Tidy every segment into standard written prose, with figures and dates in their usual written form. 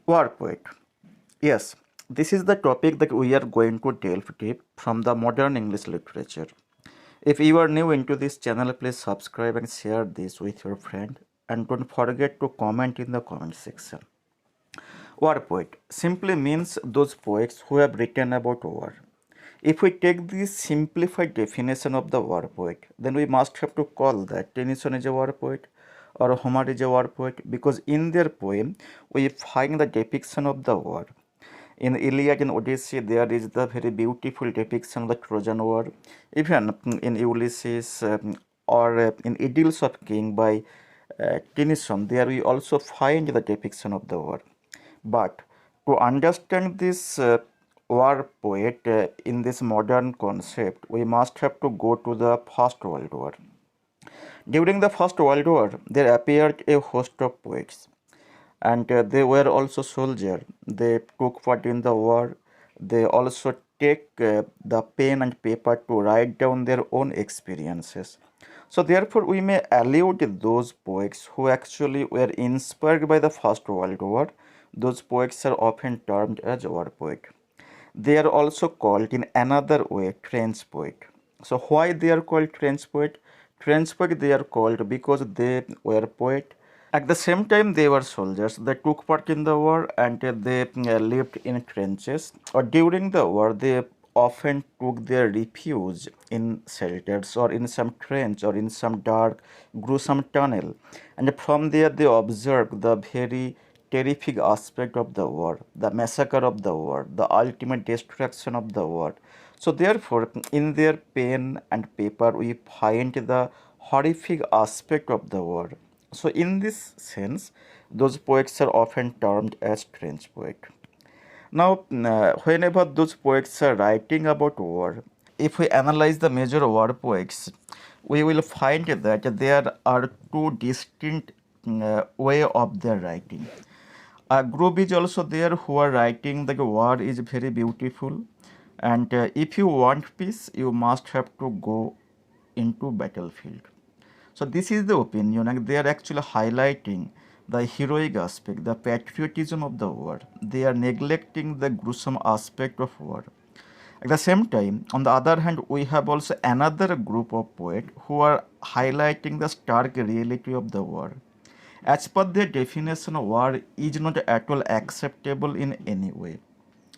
War poet. Yes, this is the topic that we are going to delve deep from the modern English literature. If you are new into this channel, please subscribe and share this with your friend, and don't forget to comment in the comment section. War poet simply means those poets who have written about war. If we take this simplified definition of the war poet, then we must have to call that Tennyson is a war poet or Homer is a war poet, because in their poem we find the depiction of the war. In Iliad and Odyssey, there is the very beautiful depiction of the Trojan War. Even in Ulysses or in Idylls of King by Tennyson, there we also find the depiction of the war. But to understand this war poet in this modern concept, we must have to go to the First World War. During the First World War, there appeared a host of poets, and they were also soldiers. They took part in the war. They also take the pen and paper to write down their own experiences. So therefore we may allude those poets who actually were inspired by the First World War. Those poets are often termed as war poet. They are also called in another way trench poet. So why they are called trench poet? Trench poet they are called because they were poet. At the same time, they were soldiers. They took part in the war and they lived in trenches. Or during the war, they often took their refuge in shelters or in some trench or in some dark, gruesome tunnel. And from there, they observed the very terrific aspect of the war, the massacre of the war, the ultimate destruction of the war. So, therefore, in their pen and paper, we find the horrific aspect of the war. So, in this sense, those poets are often termed as trench poet. Now, whenever those poets are writing about war, if we analyze the major war poets, we will find that there are two distinct way of their writing. A group is also there who are writing that war is very beautiful, and if you want peace, you must have to go into battlefield. So this is the opinion, and they are actually highlighting the heroic aspect, the patriotism of the war. They are neglecting the gruesome aspect of war. At the same time, on the other hand, we have also another group of poets who are highlighting the stark reality of the war. As per their definition, war is not at all acceptable in any way.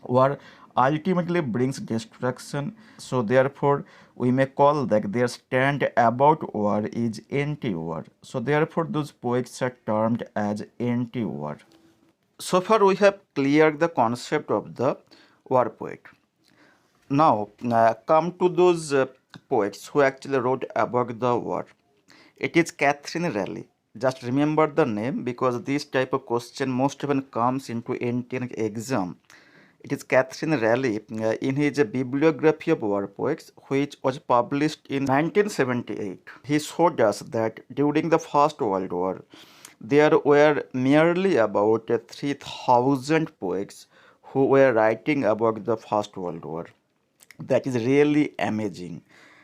War ultimately brings destruction, so therefore we may call that their stand about war is anti-war. So therefore those poets are termed as anti-war. So far we have cleared the concept of the war poet. Now come to those poets who actually wrote about the war. It is Catherine Raleigh. Just remember the name because this type of question most often comes into NTN exam. It is Catherine Raleigh in his Bibliography of War Poets, which was published in 1978. He showed us that during the First World War, there were merely about 3,000 poets who were writing about the First World War. That is really amazing.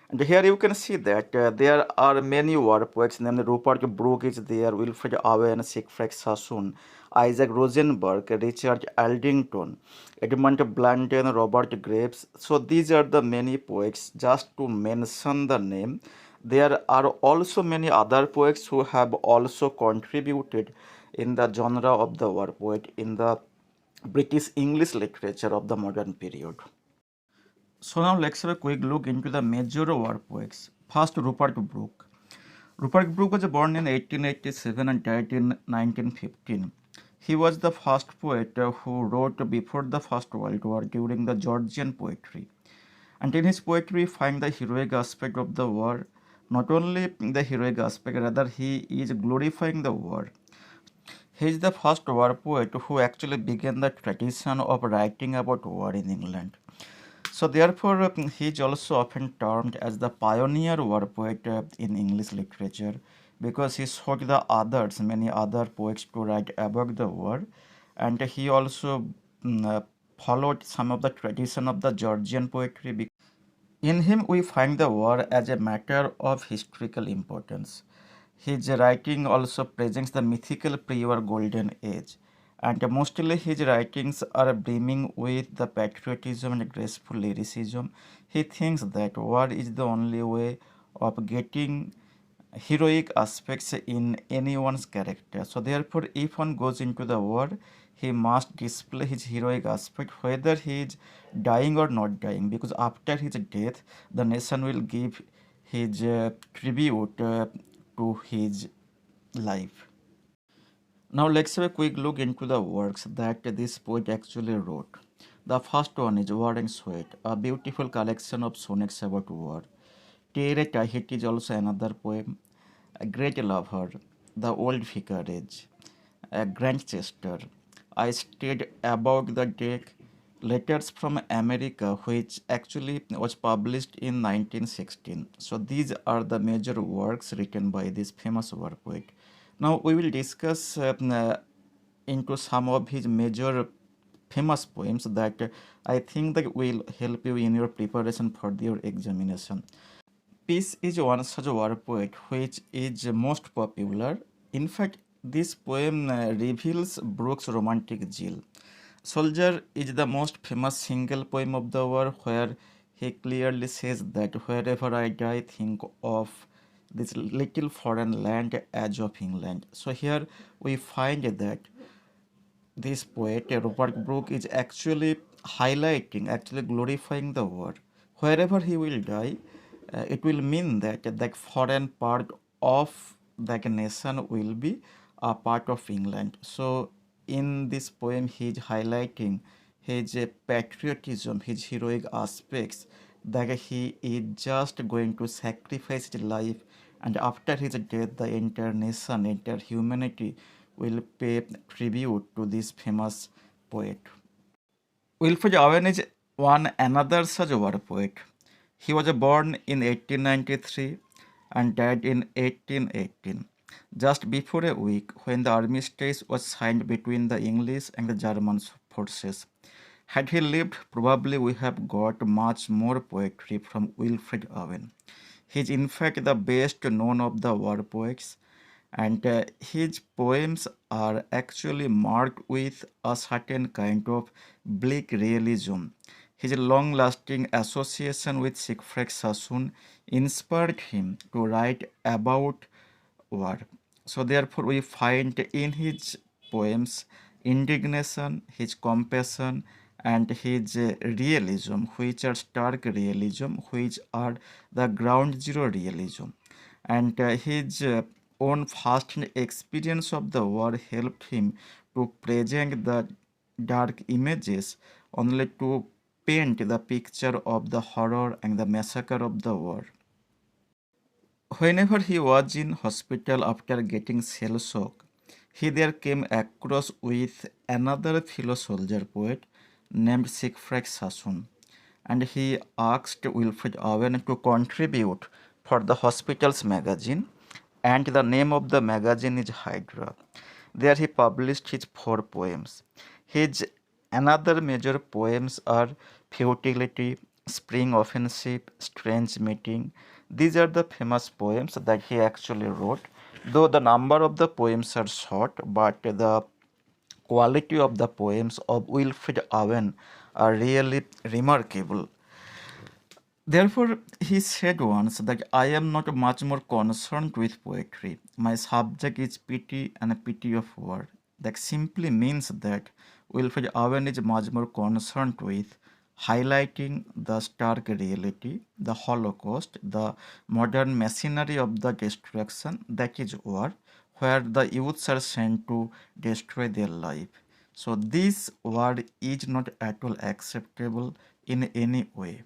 And here you can see that there are many war poets, namely Rupert Brooke is there, Wilfred Owen, Siegfried Sasson, Isaac Rosenberg, Richard Aldington, Edmund Blunden, Robert Graves. So these are the many poets, just to mention the name. There are also many other poets who have also contributed in the genre of the war poet in the British English literature of the modern period. So now let's have a quick look into the major war poets. First, Rupert Brooke. Rupert Brooke was born in 1887 and died in 1915. He was the first poet who wrote before the First World War during the Georgian poetry. And in his poetry, we find the heroic aspect of the war. Not only the heroic aspect, rather he is glorifying the war. He is the first war poet who actually began the tradition of writing about war in England. So therefore, he is also often termed as the pioneer war poet in English literature because he showed the others, many other poets to write about the war, and he also followed some of the tradition of the Georgian poetry. In him, we find the war as a matter of historical importance. His writing also presents the mythical pre-war golden age, and mostly his writings are brimming with the patriotism and graceful lyricism. He thinks that war is the only way of getting heroic aspects in anyone's character. So therefore, if one goes into the war, he must display his heroic aspect, whether he is dying or not dying, because after his death, the nation will give his tribute to his life. Now let's have a quick look into the works that this poet actually wrote. The first one is War and Sweat, a beautiful collection of sonnets about war. Tiare Tahiti is also another poem. A Great Lover, The Old Vicarage, a Grantchester. I stayed about the deck, Letters from America, which actually was published in 1916. So these are the major works written by this famous war poet. Now we will discuss into some of his major famous poems that I think that will help you in your preparation for your examination. Peace is one such war poet which is most popular. In fact, this poem reveals Brooke's romantic zeal. Soldier is the most famous single poem of the war, where he clearly says that wherever I die, think of this little foreign land as of England. So here we find that this poet, Rupert Brooke, is actually highlighting, actually glorifying the war. Wherever he will die, it will mean that the foreign part of the nation will be a part of England. So, in this poem, he is highlighting his patriotism, his heroic aspects, that he is just going to sacrifice his life, and after his death, the entire nation, entire humanity will pay tribute to this famous poet. Wilfred Owen is one another such war poet. He was born in 1893 and died in 1818, just before a week when the armistice was signed between the English and the German forces. Had he lived, probably we have got much more poetry from Wilfred Owen. He is in fact the best known of the war poets, and his poems are actually marked with a certain kind of bleak realism. His long lasting association with Siegfried Sasson inspired him to write about war. So, therefore, we find in his poems indignation, his compassion, and his realism, which are stark realism, which are the ground zero realism. And his own first experience of the war helped him to present the dark images, only to paint the picture of the horror and the massacre of the war. Whenever he was in hospital after getting shell shock, he there came across with another fellow soldier poet named Siegfried Sasson, and he asked Wilfred Owen to contribute for the hospital's magazine, and the name of the magazine is Hydra. There he published his four poems. His another major poems are Futility, Spring Offensive, Strange Meeting. These are the famous poems that he actually wrote. Though the number of the poems are short, but the quality of the poems of Wilfred Owen are really remarkable. Therefore, he said once that I am not much more concerned with poetry. My subject is pity and a pity of war. That simply means that Wilfred Owen is much more concerned with highlighting the stark reality, the Holocaust, the modern machinery of the destruction, that is war, where the youths are sent to destroy their life. So this war is not at all acceptable in any way.